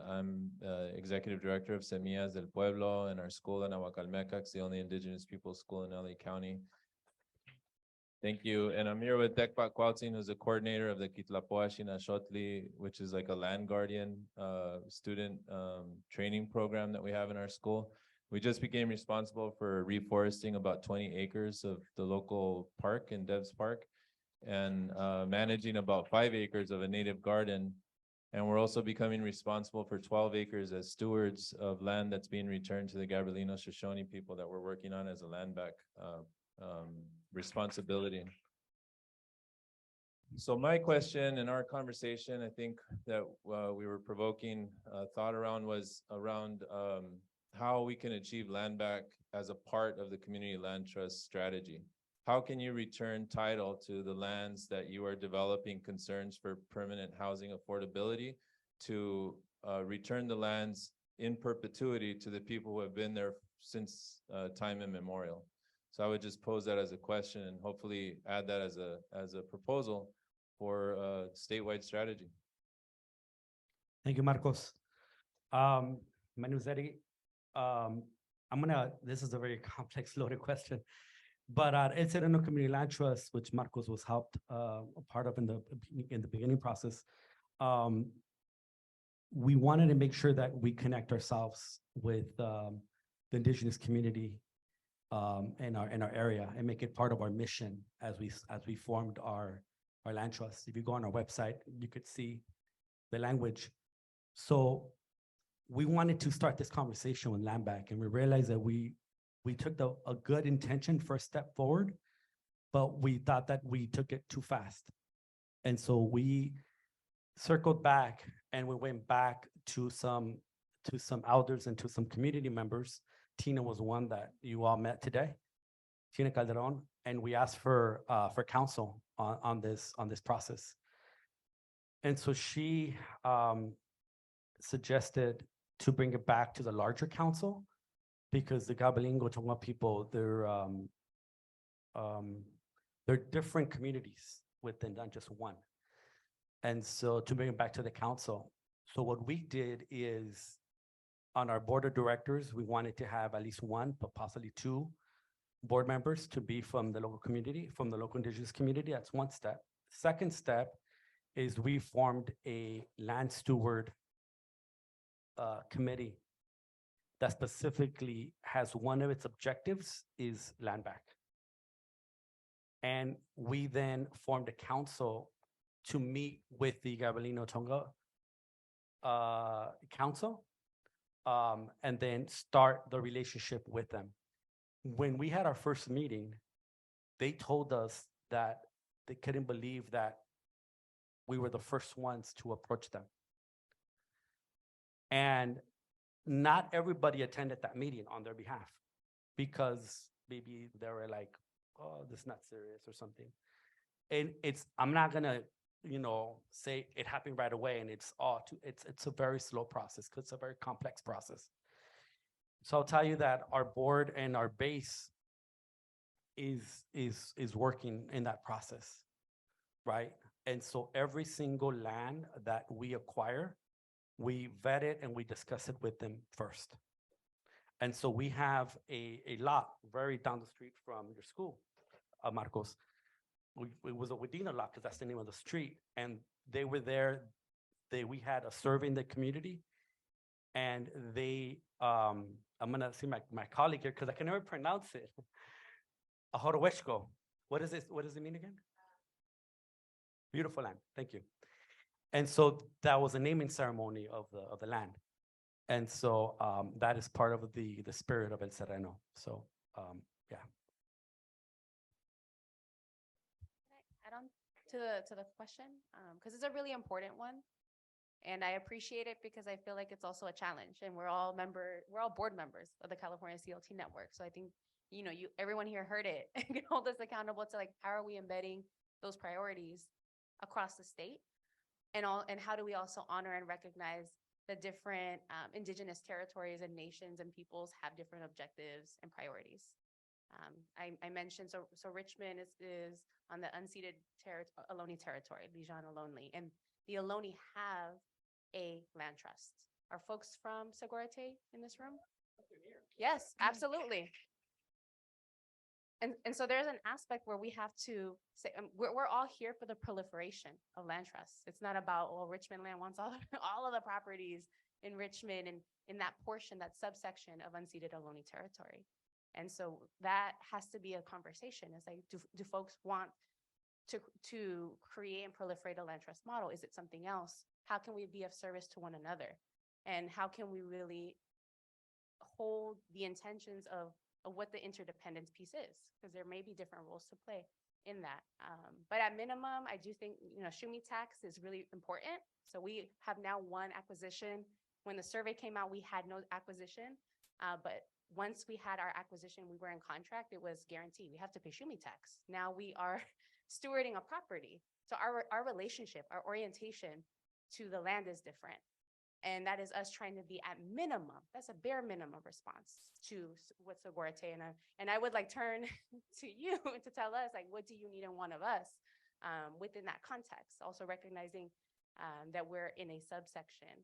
I'm Executive Director of Semillas del Pueblo and our school in Aguacalmeca. It's the only indigenous people's school in LA County. Thank you. And I'm here with Tecpac Cuauhtzin, who's the coordinator of the Kitlapoa Xotli, which is like a land guardian student training program that we have in our school. We just became responsible for reforesting about 20 acres of the local park in Devs Park and managing about 5 acres of a native garden. And we're also becoming responsible for 12 acres as stewards of land that's being returned to the Gabrielino Shoshone people that we're working on as a land back responsibility. So my question in our conversation, I think that we were provoking thought around was around how we can achieve land back as a part of the community land trust strategy. How can you return title to the lands that you are developing concerns for permanent housing affordability to return the lands in perpetuity to the people who have been there since time immemorial? So I would just pose that as a question and hopefully add that as a proposal for a statewide strategy. Thank you, Marcos. My name is Eddie. This is a very complex, loaded question, but El Sereno Community Land Trust, which Marcos was helped a part of in the beginning process, we wanted to make sure that we connect ourselves with the indigenous community in our area and make it part of our mission as we formed our land trust. If you go on our website, you could see the language. So we wanted to start this conversation with land back, and we realized that we took a good intention first step forward, but we thought that we took it too fast. And so we circled back and we went back to some elders and to some community members. Tina was one that you all met today, Tina Calderon, and we asked for counsel on this process. And so she suggested to bring it back to the larger council because the Gabalingo Tongva people, they're different communities within not just one. And so to bring it back to the council. So what we did is, on our board of directors, we wanted to have at least one, but possibly two board members to be from the local community, from the local indigenous community. That's one step. Second step is we formed a land steward committee that specifically has one of its objectives is land back. And we then formed a council to meet with the Gabrielino Tonga council and then start the relationship with them. When we had our first meeting, they told us that they couldn't believe that we were the first ones to approach them. And not everybody attended that meeting on their behalf because maybe they were like, oh, this is not serious or something. And I'm not gonna, say it happened right away and it's a very slow process because it's a very complex process. So I'll tell you that our board and our base is working in that process. right? And so every single land that we acquire, we vet it and we discuss it with them first. And so we have a lot very down the street from your school, Marcos. It was a Wadena lot because that's the name of the street. And they were there, we had a survey in the community. And I'm gonna see my colleague here because I can never pronounce it. Ahoroweshko. What is this? What does it mean again? Beautiful land. Thank you. And so that was a naming ceremony of the land. And so that is part of the spirit of El Sereno. So yeah. Can I add on to the question? Because it's a really important one. And I appreciate it because I feel like it's also a challenge, and we're all board members of the California CLT network. So I think, everyone here heard it and can hold us accountable to, like, how are we embedding those priorities across the state? And how do we also honor and recognize the different indigenous territories and nations and peoples have different objectives and priorities. I mentioned, so Richmond is on the unceded Ohlone territory, Bijan Ohlone, and the Ohlone have a land trust. Are folks from Segurate in this room? Yes, absolutely. And so there's an aspect where we have to say, we're all here for the proliferation of land trusts. It's not about, well, Richmond land wants all of the properties in Richmond and in that portion, that subsection of unceded Ohlone territory. And so that has to be a conversation. It's like, do folks want to create and proliferate a land trust model? Is it something else? How can we be of service to one another? And how can we really hold the intentions of what the interdependence piece is? Because there may be different roles to play in that. But at minimum, I do think, Shumi tax is really important. So we have now one acquisition. When the survey came out, we had no acquisition. But once we had our acquisition, we were in contract, it was guaranteed. We have to pay Shumi tax. Now we are stewarding a property. So our relationship, our orientation to the land is different. And that is us trying to be at minimum, that's a bare minimum response to what Segurate. And I would like turn to you to tell us, like, what do you need in one of us within that context? Also recognizing that we're in a subsection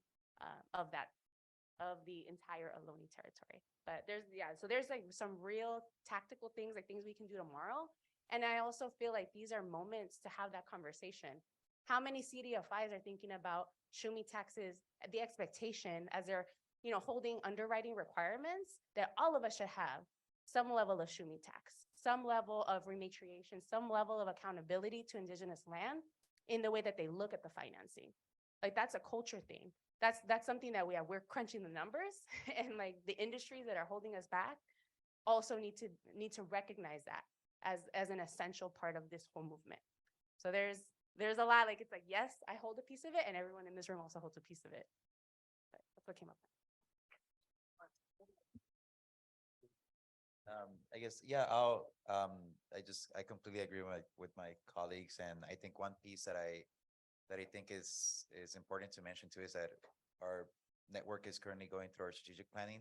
of the entire Ohlone territory. But there's like some real tactical things, like things we can do tomorrow. And I also feel like these are moments to have that conversation. How many CDFIs are thinking about Shumi taxes, the expectation as they're, holding underwriting requirements that all of us should have some level of Shumi tax, some level of rematriation, some level of accountability to indigenous land in the way that they look at the financing. Like, that's a culture thing. That's something that we're crunching the numbers and like the industries that are holding us back also need to recognize that as an essential part of this whole movement. So there's a lot, like, it's like, yes, I hold a piece of it and everyone in this room also holds a piece of it. But that's what came up. I guess, I completely agree with my colleagues. And I think one piece that I think is important to mention too is that our network is currently going through our strategic planning.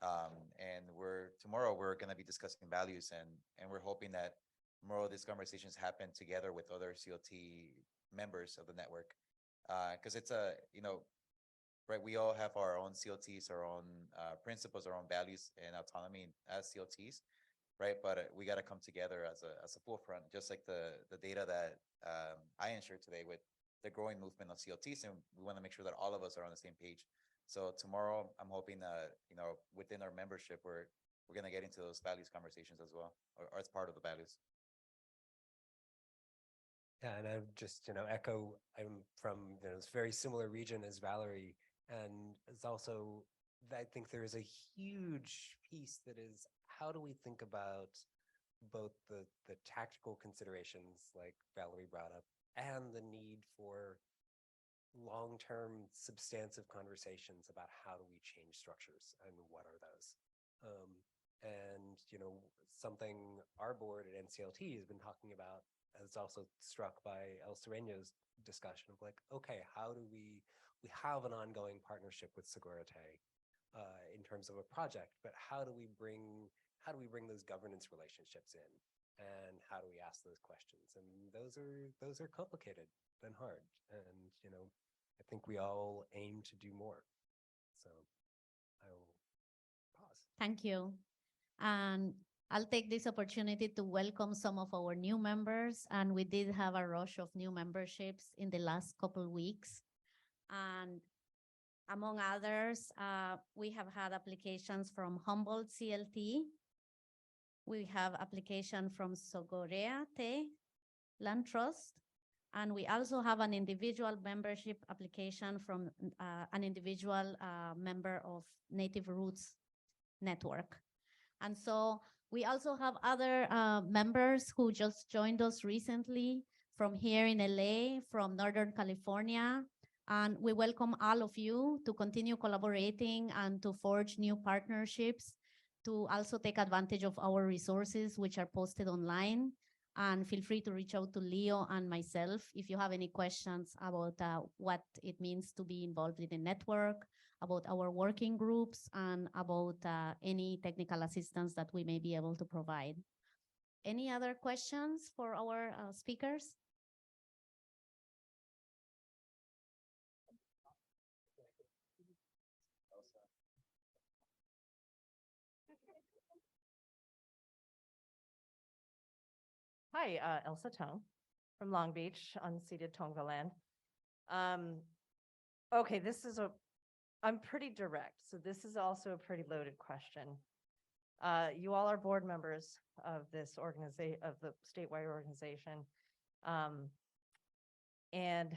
And tomorrow we're going to be discussing values, and we're hoping that more of these conversations happen together with other CLT members of the network. Because it's right, we all have our own CLTs, our own principles, our own values and autonomy as CLTs, right? But we got to come together as a forefront, just like the data that I shared today with the growing movement of CLTs, and we want to make sure that all of us are on the same page. So tomorrow, I'm hoping that within our membership, we're going to get into those values conversations as well, or as part of the values. Yeah, and I would just, echo, I'm from this very similar region as Valerie, and it's also, I think there is a huge piece that is, how do we think about both the tactical considerations like Valerie brought up and the need for long-term substantive conversations about how do we change structures and what are those? And, something our board at NCLT has been talking about, as also struck by El Sereno's discussion of like, okay, how do we have an ongoing partnership with Segurate in terms of a project, but how do we bring those governance relationships in? And how do we ask those questions? And those are complicated and hard. And, I think we all aim to do more. So I will pause. Thank you. And I'll take this opportunity to welcome some of our new members. And we did have a rush of new memberships in the last couple weeks. And among others, we have had applications from Humboldt CLT. We have application from Sogorea Te Land Trust. And we also have an individual membership application from an individual member of Native Roots Network. And so we also have other members who just joined us recently from here in LA, from Northern California. And we welcome all of you to continue collaborating and to forge new partnerships, to also take advantage of our resources, which are posted online. And feel free to reach out to Leo and myself if you have any questions about what it means to be involved in the network, about our working groups, and about any technical assistance that we may be able to provide. Any other questions for our speakers? Hi, Elsa Tong from Long Beach, unceded Tongva land. Okay, I'm pretty direct, so this is also a pretty loaded question. You all are board members of this organization, of the statewide organization. And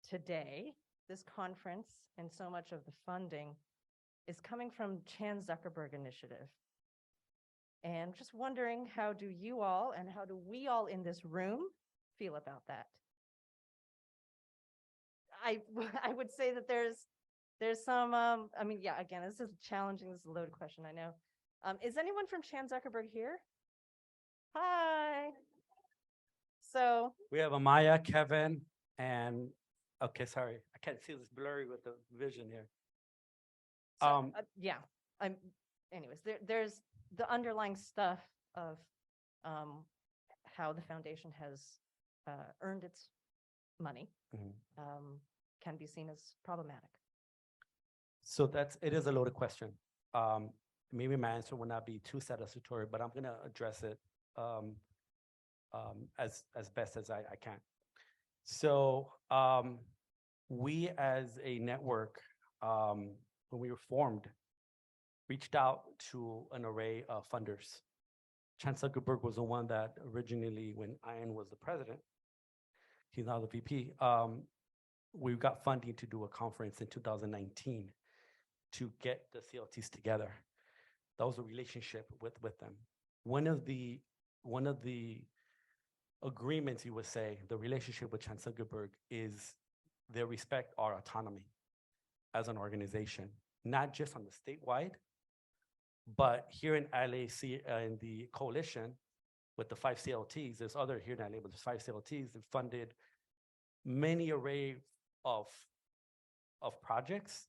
today, this conference and so much of the funding is coming from Chan Zuckerberg Initiative. And just wondering, how do you all and how do we all in this room feel about that? I would say that there's some, I mean, yeah, again, this is challenging. This is a loaded question, I know. Is anyone from Chan Zuckerberg here? Hi. So We have Amaya, Kevin, and, okay, sorry, I can't see this blurry with the vision here. yeah, anyways, there's the underlying stuff of how the foundation has earned its money can be seen as problematic. So it is a loaded question. Maybe my answer will not be too satisfactory, but I'm gonna address it as best as I can. So we as a network, when we were formed, reached out to an array of funders. Chan Zuckerberg was the one that originally, when Ian was the president, he's now the VP, we got funding to do a conference in 2019 to get the CLTs together. That was a relationship with them. One of the agreements, you would say, the relationship with Chan Zuckerberg is they respect our autonomy as an organization, not just on the statewide, but here in LAC, in the coalition with the 5 CLTs, there's other here in LA, but there's 5 CLTs that funded many array of projects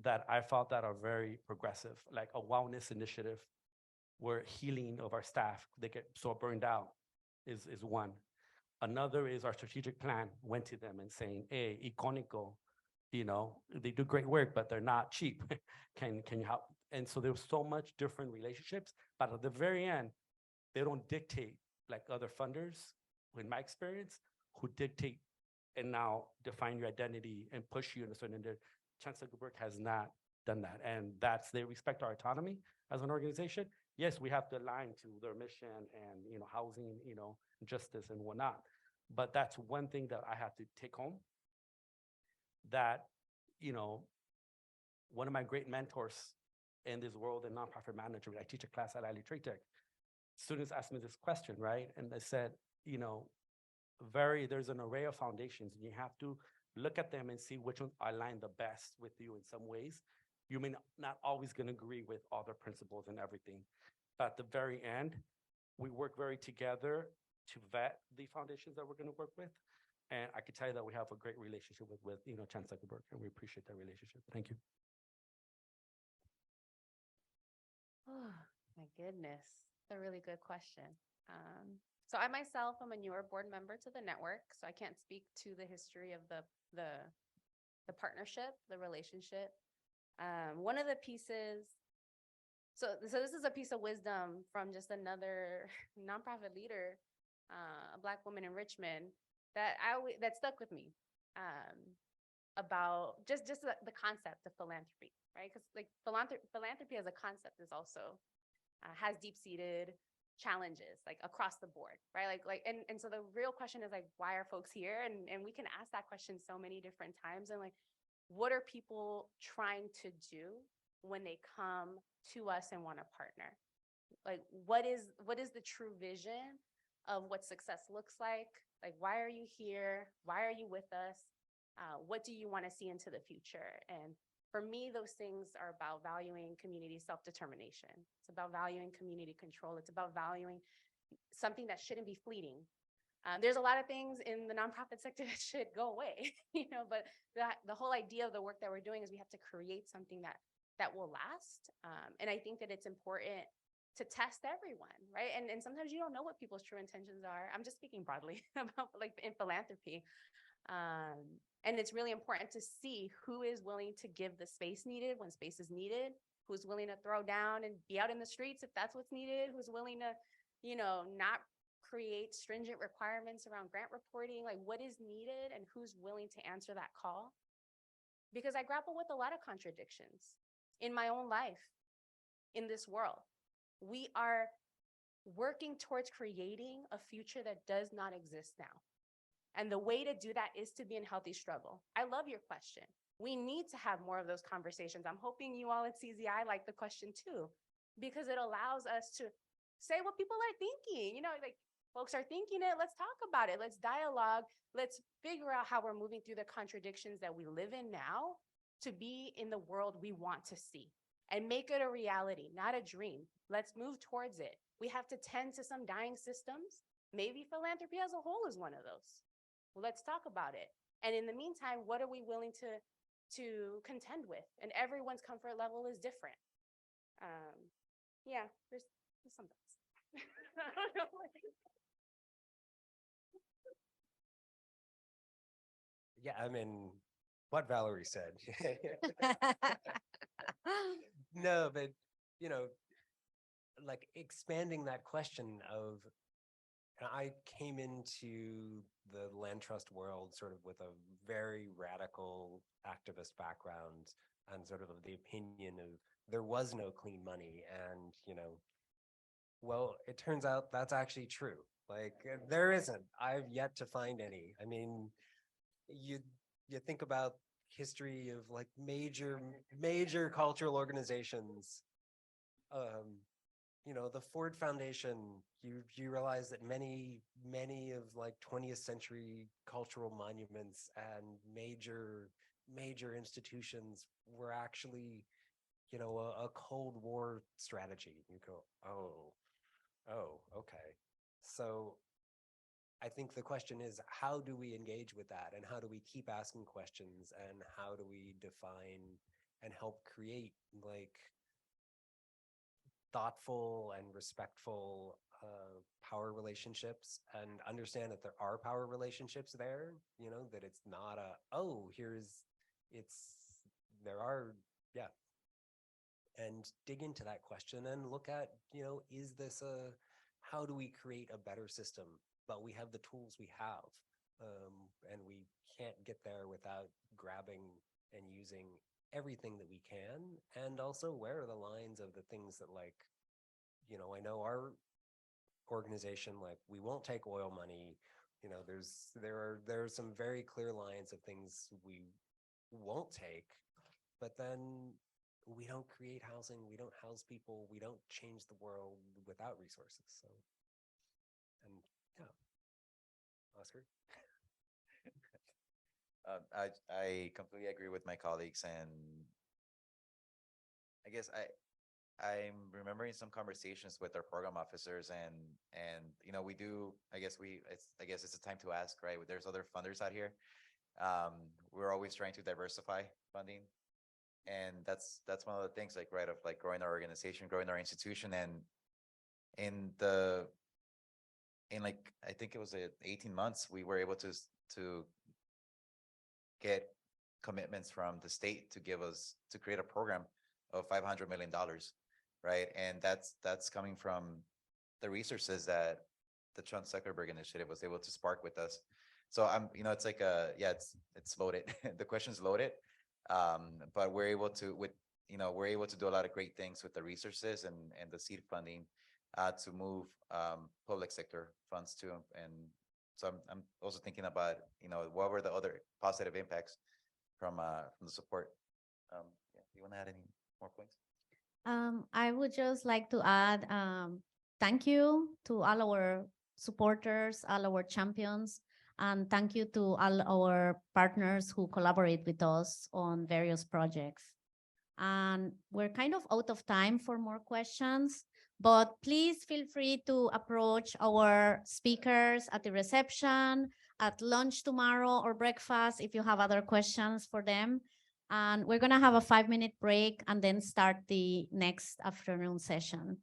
that I felt that are very progressive, like a wellness initiative where healing of our staff, they get so burned out is one. Another is our strategic plan went to them and saying, hey, Iconico, they do great work, but they're not cheap. Can you help? And so there was so much different relationships, but at the very end, they don't dictate like other funders, in my experience, who dictate and now define your identity and push you in a certain. Chan Zuckerberg has not done that, and they respect our autonomy as an organization. Yes, we have to align to their mission and housing, justice and whatnot. But that's one thing that I have to take home. That one of my great mentors in this world in nonprofit management, I teach a class at Ally Trade Tech. Students asked me this question, right? And they said, there's an array of foundations, and you have to look at them and see which ones align the best with you in some ways. You may not always gonna agree with all their principles and everything, but at the very end, we work very together to vet the foundations that we're gonna work with. And I can tell you that we have a great relationship with Chan Zuckerberg, and we appreciate that relationship. Thank you. Oh, my goodness. A really good question. So I myself am a newer board member to the network, so I can't speak to the history of the partnership, the relationship. One of the pieces, so this is a piece of wisdom from just another nonprofit leader, a Black woman in Richmond, that that stuck with me. About just the concept of philanthropy, right? Because like philanthropy as a concept is also has deep-seated challenges like across the board, right? And so the real question is like, why are folks here? And we can ask that question so many different times. And like, what are people trying to do when they come to us and want to partner? Like, what is the true vision of what success looks like? Like, why are you here? Why are you with us? What do you want to see into the future? And for me, those things are about valuing community self-determination. It's about valuing community control. It's about valuing something that shouldn't be fleeting. There's a lot of things in the nonprofit sector that should go away, but the whole idea of the work that we're doing is we have to create something that will last. And I think that it's important to test everyone, right? And sometimes you don't know what people's true intentions are. I'm just speaking broadly about like in philanthropy. And it's really important to see who is willing to give the space needed when space is needed, who's willing to throw down and be out in the streets if that's what's needed, who's willing to, not create stringent requirements around grant reporting, like what is needed and who's willing to answer that call. Because I grapple with a lot of contradictions in my own life, in this world. We are working towards creating a future that does not exist now. And the way to do that is to be in healthy struggle. I love your question. We need to have more of those conversations. I'm hoping you all at CZI like the question too, because it allows us to say what people are thinking. Like folks are thinking it, let's talk about it. Let's dialogue. Let's figure out how we're moving through the contradictions that we live in now to be in the world we want to see and make it a reality, not a dream. Let's move towards it. We have to tend to some dying systems. Maybe philanthropy as a whole is one of those. Well, let's talk about it. And in the meantime, what are we willing to contend with? And everyone's comfort level is different. Yeah, there's some things. I don't know. Yeah, I mean, what Valerie said. No, but, like expanding that question of, and I came into the land trust world sort of with a very radical activist background and sort of the opinion of there was no clean money. And, well, it turns out that's actually true. Like there isn't. I've yet to find any. I mean, you think about history of like major cultural organizations. The Ford Foundation, you realize that many of like 20th century cultural monuments and major institutions were actually, a Cold War strategy. You go, oh, okay. So I think the question is, how do we engage with that? And how do we keep asking questions? And how do we define and help create like thoughtful and respectful power relationships, and understand that there are power relationships there, that it's not yeah. And dig into that question and look at, how do we create a better system? But we have the tools we have, and we can't get there without grabbing and using everything that we can. And also, where are the lines of the things that, like, I know our organization, like, we won't take oil money. There are some very clear lines of things we won't take, but then we don't create housing, we don't house people, we don't change the world without resources. So, and yeah, Oscar. I completely agree with my colleagues, and I guess I'm remembering some conversations with our program officers, and we do, I guess it's a time to ask, right? There's other funders out here. We're always trying to diversify funding, and that's one of the things, like, right, of like growing our organization, growing our institution. And in the in like, I think it was 18 months, we were able to get commitments from the state to give us, to create a program of $500 million, right? And that's coming from the resources that the Trump Zuckerberg initiative was able to spark with us. So it's like yeah, it's loaded. The question's loaded. But we're able to, we're able to do a lot of great things with the resources and the seed funding to move public sector funds too. And so I'm also thinking about, what were the other positive impacts from the support. Yeah, do you want to add any more points? I would just like to add, thank you to all our supporters, all our champions, and thank you to all our partners who collaborate with us on various projects. And we're kind of out of time for more questions, but please feel free to approach our speakers at the reception, at lunch tomorrow or breakfast if you have other questions for them. And we're gonna have a 5-minute break and then start the next afternoon session.